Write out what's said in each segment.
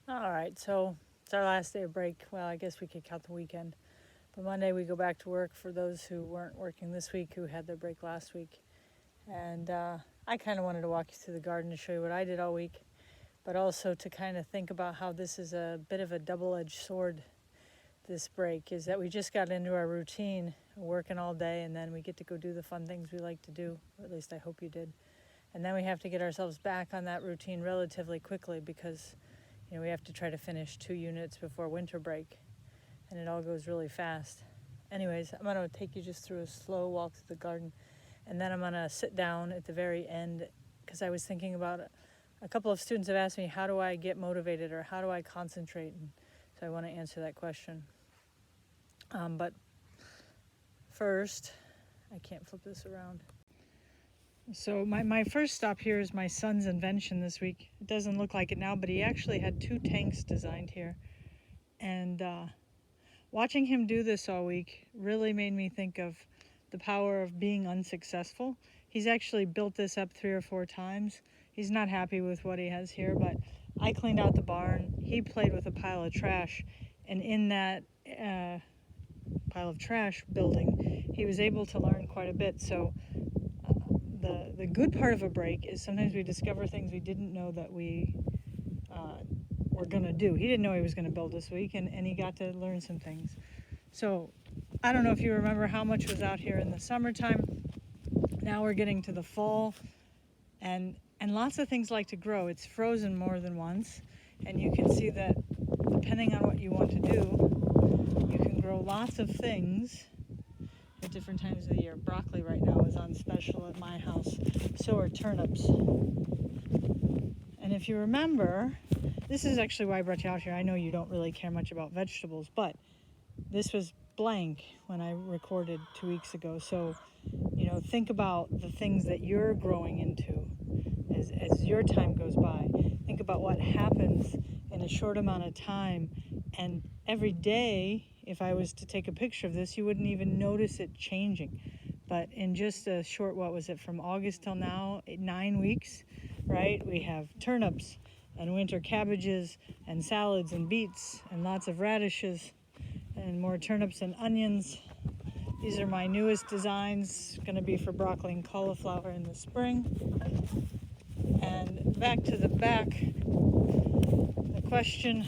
All right, so it's our last day of break. Well, I guess we could count the weekend. But Monday we go back to work for those who weren't working this week, who had their break last week. And I kind of wanted to walk you through the garden to show you what I did all week, but also to kind of think about how this is a bit of a double-edged sword. This break is that we just got into our routine, working all day, and then we get to go do the fun things we like to do, or at least I hope you did. And then we have to get ourselves back on that routine relatively quickly because we have to try to finish 2 units before winter break, and it all goes really fast. Anyways, I'm going to take you just through a slow walk through the garden, and then I'm going to sit down at the very end because I was thinking about it. A couple of students have asked me, how do I get motivated or how do I concentrate? And so I want to answer that question. But first, I can't flip this around. So my first stop here is my son's invention this week. It doesn't look like it now, but he actually had 2 tanks designed here. And watching him do this all week really made me think of the power of being unsuccessful. He's actually built this up 3 or 4 times. He's not happy with what he has here, but I cleaned out the barn. He played with a pile of trash, and in that pile of trash building, he was able to learn quite a bit. So the good part of a break is sometimes we discover things we didn't know that we were going to do. He didn't know he was going to build this week, and he got to learn some things. So I don't know if you remember how much was out here in the summertime. Now we're getting to the fall, and lots of things like to grow. It's frozen more than once, and you can see that depending on what you want to do, you can grow lots of things at different times of the year. Broccoli right now is on special at my house. So are turnips. And if you remember, this is actually why I brought you out here. I know you don't really care much about vegetables, but this was blank when I recorded 2 weeks ago. So, think about the things that you're growing into as your time goes by. Think about what happens in a short amount of time. And every day, if I was to take a picture of this, you wouldn't even notice it changing. But in just a short, from August till now, 9 weeks, right? We have turnips and winter cabbages and salads and beets and lots of radishes and more turnips and onions. These are my newest designs, going to be for broccoli and cauliflower in the spring. And back to the back, the question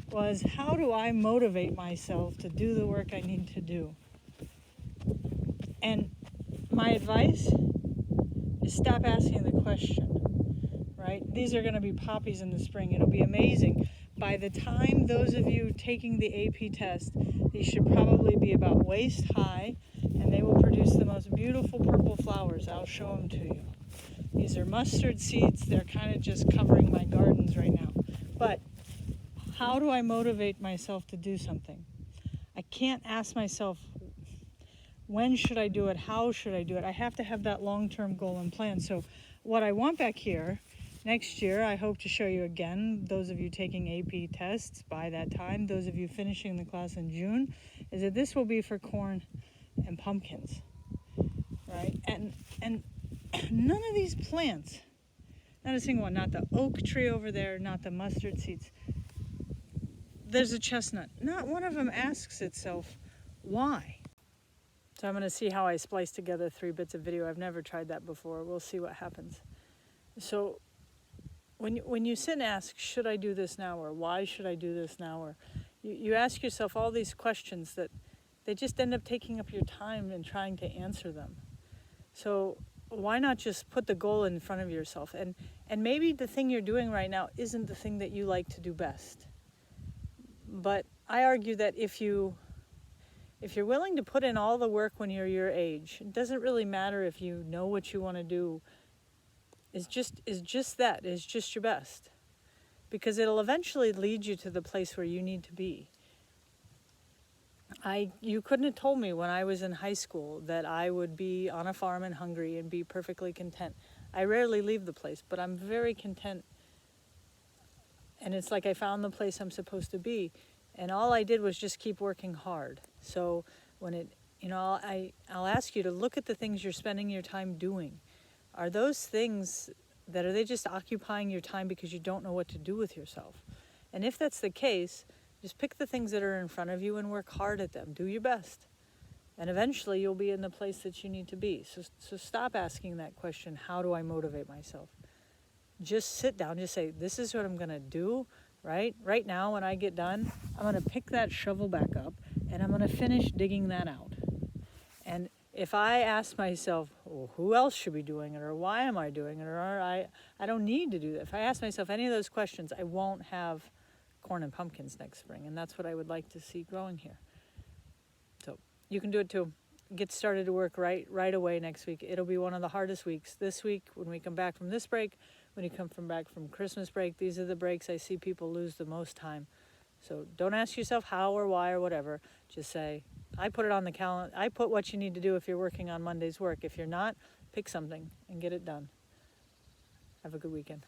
was, how do I motivate myself to do the work I need to do? And my advice is stop asking the question, right? These are going to be poppies in the spring. It'll be amazing. By the time those of you taking the AP test, these should probably be about waist high, and they will produce the most beautiful purple flowers. I'll show them to you. These are mustard seeds. They're kind of just covering my gardens right now. But how do I motivate myself to do something? I can't ask myself, when should I do it? How should I do it? I have to have that long-term goal and plan. So what I want back here, next year, I hope to show you again, those of you taking AP tests by that time, those of you finishing the class in June, is that this will be for corn and pumpkins, right? And none of these plants, not a single one, not the oak tree over there, not the mustard seeds. There's a chestnut. Not one of them asks itself, why? So I'm going to see how I splice together 3 bits of video. I've never tried that before. We'll see what happens. So when you sit and ask, should I do this now? Or why should I do this now? Or you ask yourself all these questions that they just end up taking up your time and trying to answer them. So why not just put the goal in front of yourself? And maybe the thing you're doing right now isn't the thing that you like to do best. But I argue that if you're willing to put in all the work when you're your age, it doesn't really matter if you know what you want to do. Is just your best, because it'll eventually lead you to the place where you need to be. You couldn't have told me when I was in high school that I would be on a farm in Hungary and be perfectly content. I rarely leave the place, but I'm very content. And it's like I found the place I'm supposed to be. And all I did was just keep working hard. So I'll ask you to look at the things you're spending your time doing. Are those things are they just occupying your time because you don't know what to do with yourself? And if that's the case, just pick the things that are in front of you and work hard at them. Do your best. And eventually you'll be in the place that you need to be. So stop asking that question, how do I motivate myself? Just sit down, just say, this is what I'm going to do, right? Right now when I get done, I'm going to pick that shovel back up and I'm going to finish digging that out. And if I ask myself, well, who else should be doing it, or why am I doing it, or I don't need to do that. If I ask myself any of those questions, I won't have corn and pumpkins next spring. And that's what I would like to see growing here. So you can do it too. Get started to work right away next week. It'll be one of the hardest weeks. This week, when we come back from this break, when you come back from Christmas break, these are the breaks I see people lose the most time. So don't ask yourself how or why or whatever. Just say, I put it on the calendar. I put what you need to do if you're working on Monday's work. If you're not, pick something and get it done. Have a good weekend.